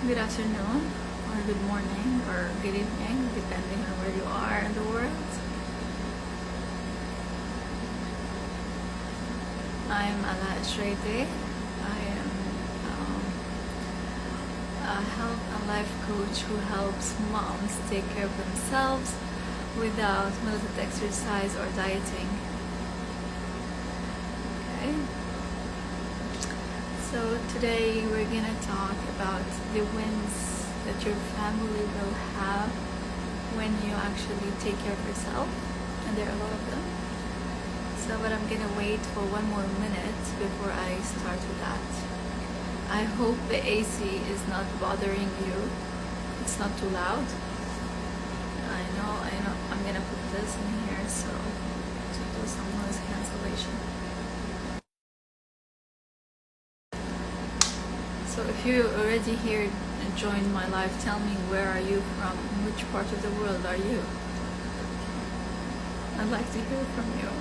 Good afternoon, or good morning, or good evening, depending on where you are in the world. I'm Ala Eshrede. I am a health and life coach who helps moms take care of themselves without militant exercise or dieting. Okay. So today we're gonna talk about the wins that your family will have when you actually take care of yourself, and there are a lot of them. So, but I'm gonna wait for one more minute before I start with that. I hope the AC is not bothering you. It's not too loud. I know. I'm gonna put this in here so to do some noise cancellation. So if you're already here and joined my live, tell me, where are you from? Which part of the world are you? I'd like to hear from you.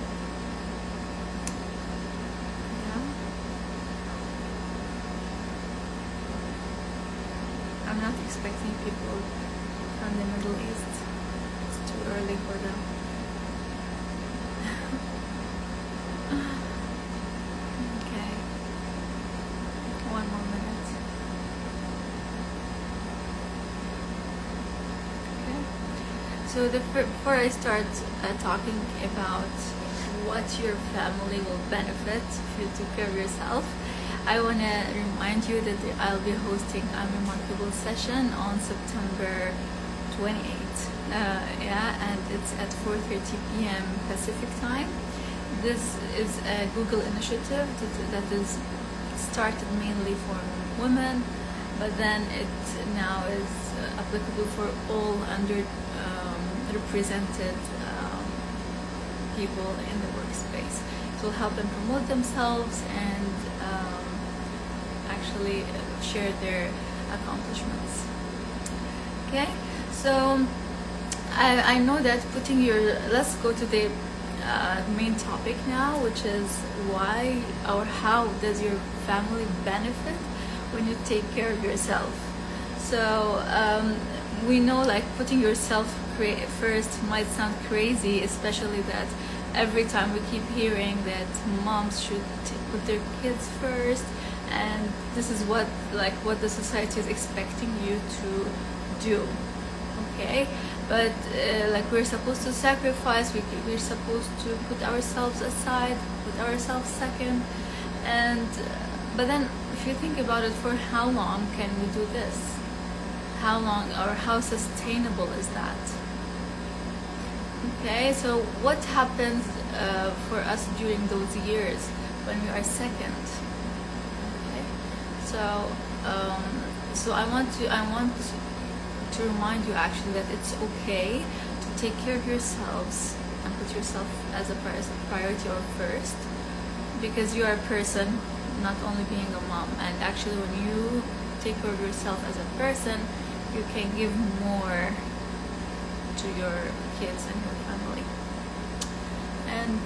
Yeah? I'm not expecting people from the Middle East. It's too early for them. Okay. One more minute. So before I start talking about what your family will benefit if you took care of yourself, I want to remind you that I'll be hosting a remarkable session on September 28th. And it's at 4:30 p.m. Pacific time. This is a Google initiative that is started mainly for women, but then it now is applicable for all represented people in the workspace. It will help them promote themselves and actually share their accomplishments. Okay, so I know that let's go to the main topic now, which is why or how does your family benefit when you take care of yourself. So we know, like, putting yourself first might sound crazy, especially that every time we keep hearing that moms should put their kids first, and this is what the society is expecting you to do. Okay, but we're supposed to sacrifice, we're supposed to put ourselves aside, put ourselves second, and but then if you think about it, for how long can we do this? How long, or how sustainable is that? Okay, so what happens for us during those years when we are second? Okay, so I want to remind you actually that it's okay to take care of yourselves and put yourself as a priority or first, because you are a person, not only being a mom. And actually, when you take care of yourself as a person, you can give more to your kids and your family. And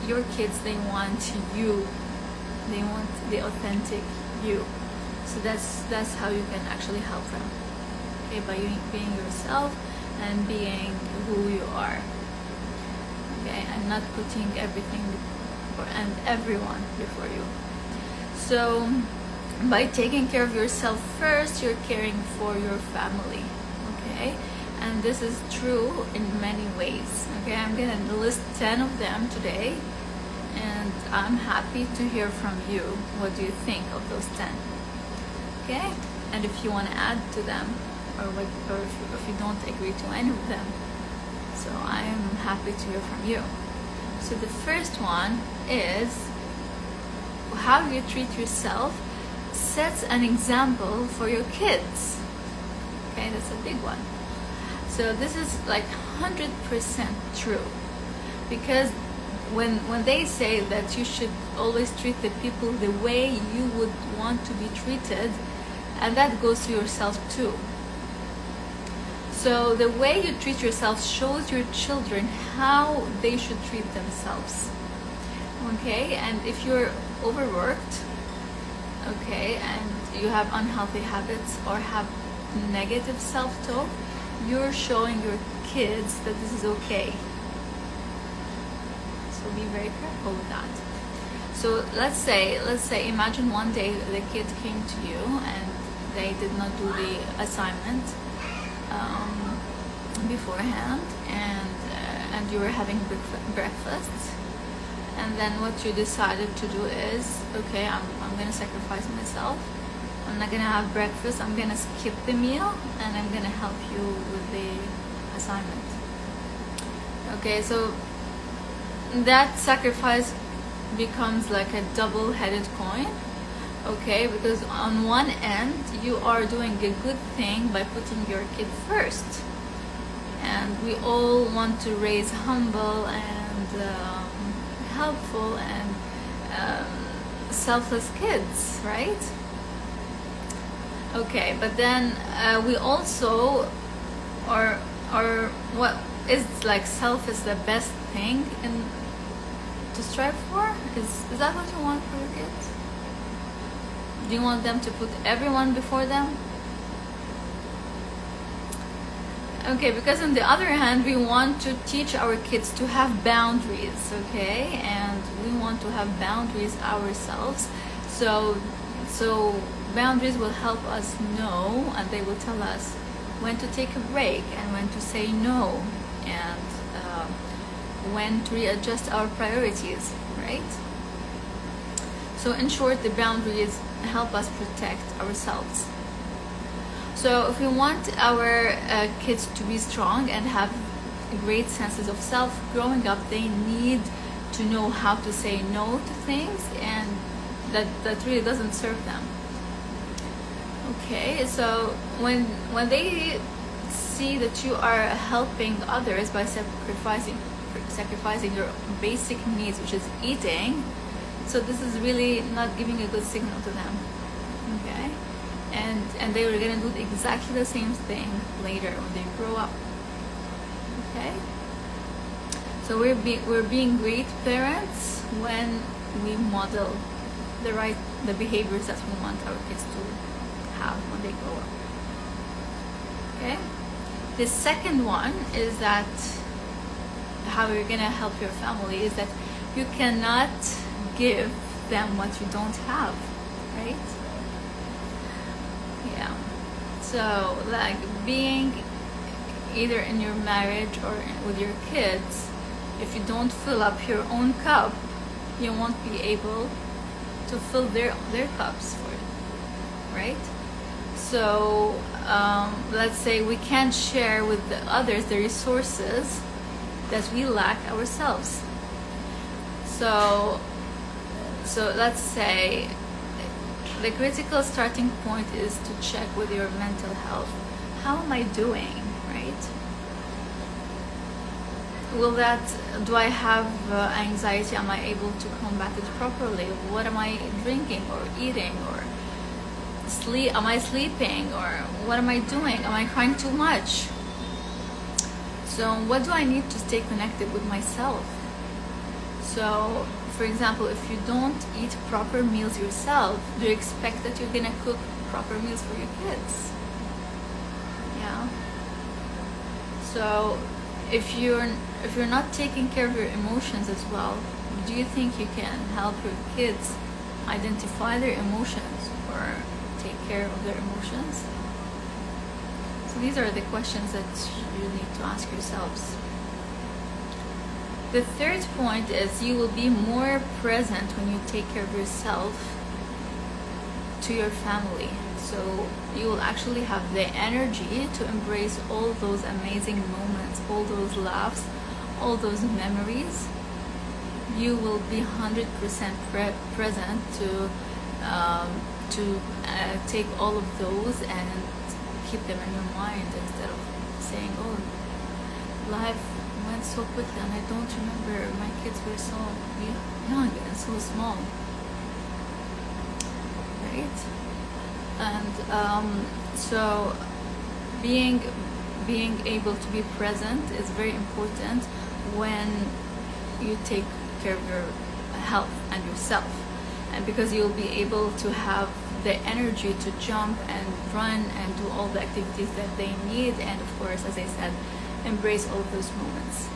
your kids, they want you. They want the authentic you. So that's how you can actually help them. Okay, by being yourself and being who you are. Okay, and not putting everything and everyone before you. So by taking care of yourself first, you're caring for your family. Okay, and this is true in many ways. Okay, I'm gonna list 10 of them today, and I'm happy to hear from you. What do you think of those 10? Okay, and if you want to add to them, or if you don't agree to any of them, so I'm happy to hear from you. So the first one is, how you treat yourself sets an example for your kids. Okay, that's a big one. So this is like 100% true, because when they say that you should always treat the people the way you would want to be treated, and that goes to yourself too. So the way you treat yourself shows your children how they should treat themselves. Okay, and if you're overworked, okay, and you have unhealthy habits or have negative self-talk, you're showing your kids that this is okay. So be very careful with that. So let's say imagine one day the kid came to you and they did not do the assignment beforehand, and you were having breakfast, and then what you decided to do is, okay, I'm gonna sacrifice myself. I'm not gonna have breakfast. I'm gonna skip the meal, and I'm gonna help you with the assignment. Okay, so that sacrifice becomes like a double-headed coin. Okay, because on one end you are doing a good thing by putting your kid first, and we all want to raise humble and helpful and selfless kids, right? Okay, but then we also, or what is like self is the best thing to strive for? Is that what you want for your kids? Do you want them to put everyone before them? Okay, because on the other hand, we want to teach our kids to have boundaries, okay? And we want to have boundaries ourselves. So boundaries will help us know, and they will tell us when to take a break and when to say no, and when to readjust our priorities, right? So in short, the boundaries help us protect ourselves. So if we want our kids to be strong and have great senses of self growing up, they need to know how to say no to things, and that really doesn't serve them. Okay, so when they see that you are helping others by sacrificing your basic needs, which is eating, so this is really not giving a good signal to them. Okay, and they are going to do exactly the same thing later when they grow up. Okay, so we're being great parents when we model the behaviors that we want our kids to have when they grow up. Okay, the second one is that how you're gonna help your family is that you cannot give them what you don't have, right? Yeah. So like being either in your marriage or with your kids, if you don't fill up your own cup, you won't be able to fill their cups for it, right? So let's say we can't share with the others the resources that we lack ourselves. So let's say the critical starting point is to check with your mental health. How am I doing, right? Do I have anxiety? Am I able to combat it properly? What am I drinking or eating, or am I sleeping, or what am I doing? Am I crying too much? So what do I need to stay connected with myself? So for example, if you don't eat proper meals yourself, do you expect that you're gonna cook proper meals for your kids? Yeah. So if you're not taking care of your emotions as well, do you think you can help your kids identify their emotions or take care of their emotions? So these are the questions that you need to ask yourselves. The third point is you will be more present when you take care of yourself to your family. So you will actually have the energy to embrace all those amazing moments, all those laughs, all those memories. You will be 100% present to take all of those and keep them in your mind, instead of saying, oh, life went so quickly and I don't remember, my kids were so young and so small, right? And so being able to be present is very important when you take care of your health and yourself. and because you'll be able to have the energy to jump and run and do all the activities that they need, and of course, as I said, embrace all of those moments.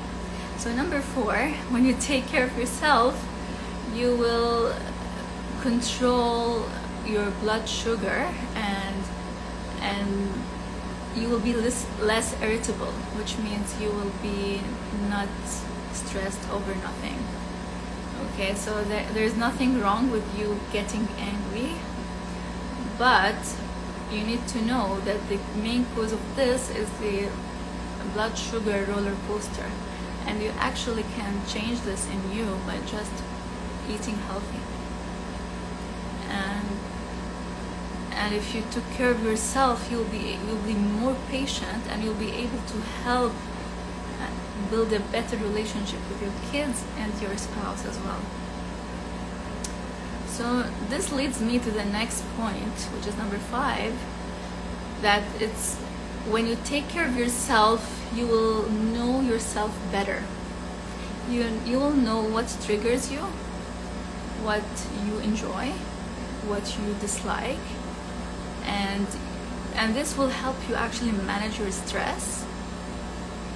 So number 4, when you take care of yourself, you will control your blood sugar, and you will be less irritable, which means you will be not stressed over nothing. Okay, so there's nothing wrong with you getting angry, but you need to know that the main cause of this is the blood sugar roller coaster, and you actually can change this in you by just eating healthy. And if you took care of yourself, you'll be more patient, and you'll be able to help build a better relationship with your kids and your spouse as well. So this leads me to the next point, which is number 5, that it's when you take care of yourself, you will know yourself better. You will know what triggers you, what you enjoy, what you dislike, and this will help you actually manage your stress.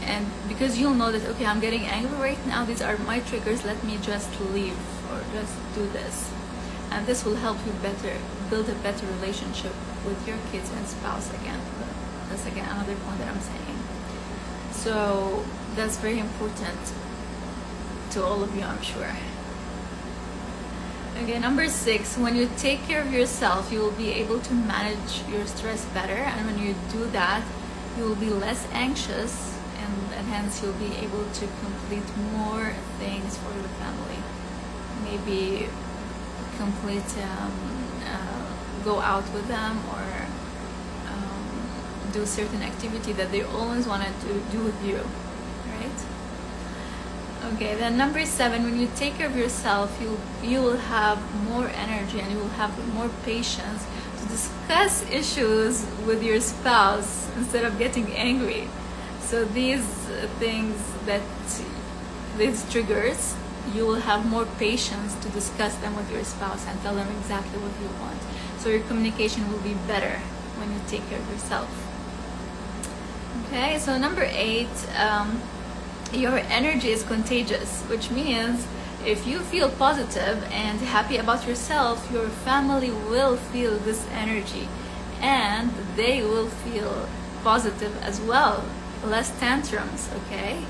And because you'll know that, okay, I'm getting angry right now, these are my triggers, let me just leave or just do this. And this will help you build a better relationship with your kids and spouse again. That's again another point that I'm saying. So that's very important to all of you, I'm sure. Okay, number 6, when you take care of yourself, you will be able to manage your stress better, and when you do that, you will be less anxious, and hence you'll be able to complete more things for your family. Maybe go out with them, or do certain activity that they always wanted to do with you, right? Okay, then number 7, when you take care of yourself, you will have more energy, and you will have more patience to discuss issues with your spouse instead of getting angry. So these things, these triggers, you will have more patience to discuss them with your spouse and tell them exactly what you want. So your communication will be better when you take care of yourself. Okay, so number 8, your energy is contagious, which means if you feel positive and happy about yourself, your family will feel this energy, and they will feel positive as well. Less tantrums, okay?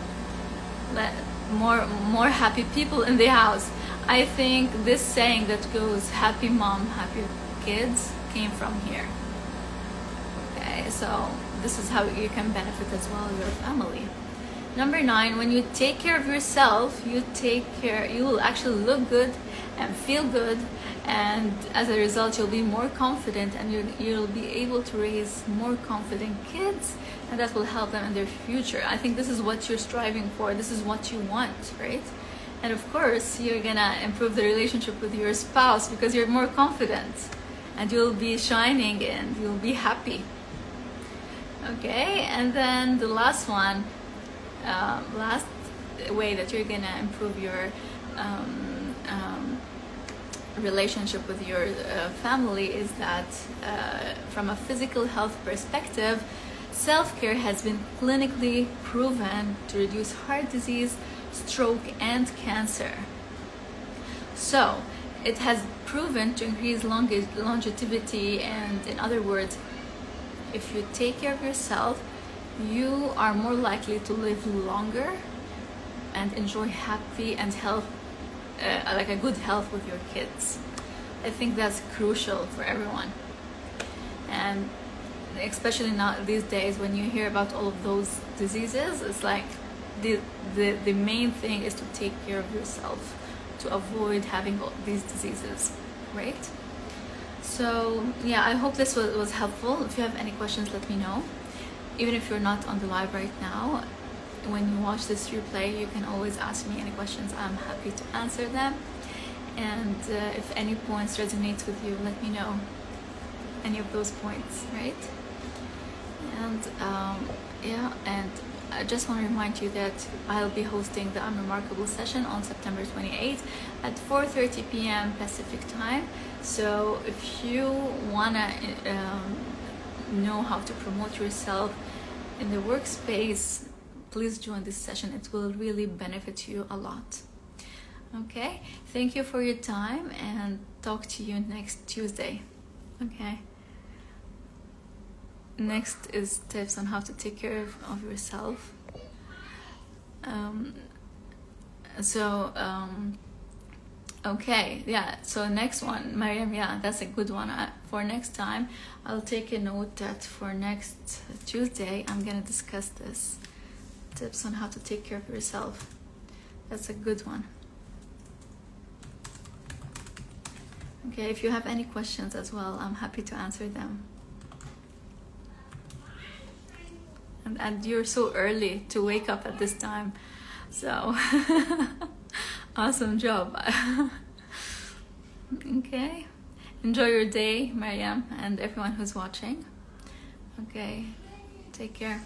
More happy people in the house. I think this saying that goes, happy mom, happy kids, came from here. Okay, so this is how you can benefit as well your family. Number 9, when you take care of yourself, you will actually look good and feel good, and as a result you'll be more confident, and you'll be able to raise more confident kids, and that will help them in their future. I think this is what you're striving for, this is what you want, right? And of course you're gonna improve the relationship with your spouse because you're more confident, and you'll be shining and you'll be happy. Okay, and then the last one, last way that you're gonna improve your relationship with your family is that from a physical health perspective, self-care has been clinically proven to reduce heart disease, stroke, and cancer. So it has proven to increase longevity, and in other words, if you take care of yourself, you are more likely to live longer and enjoy happy and like a good health with your kids. I think that's crucial for everyone, and especially now these days when you hear about all of those diseases, it's like the main thing is to take care of yourself to avoid having all these diseases, right? So yeah, I hope this was helpful. If you have any questions, let me know. Even if you're not on the live right now, when you watch this replay, you can always ask me any questions. I'm happy to answer them. And if any points resonate with you, let me know any of those points, right? And yeah, and I just want to remind you that I'll be hosting the Unremarkable session on September 28th at 4:30 p.m. Pacific time. So if you wanna know how to promote yourself in the workspace, please join this session. It will really benefit you a lot. Okay, thank you for your time, and talk to you next Tuesday. Okay, next is tips on how to take care of yourself. Okay, yeah, so next one, Mariam, yeah, that's a good one. For next time, I'll take a note that for next Tuesday I'm gonna discuss this, tips on how to take care of yourself. That's a good one. Okay, if you have any questions as well, I'm happy to answer them. And you're so early to wake up at this time, so awesome job. Okay, enjoy your day, Mariam, and everyone who's watching. Okay, take care.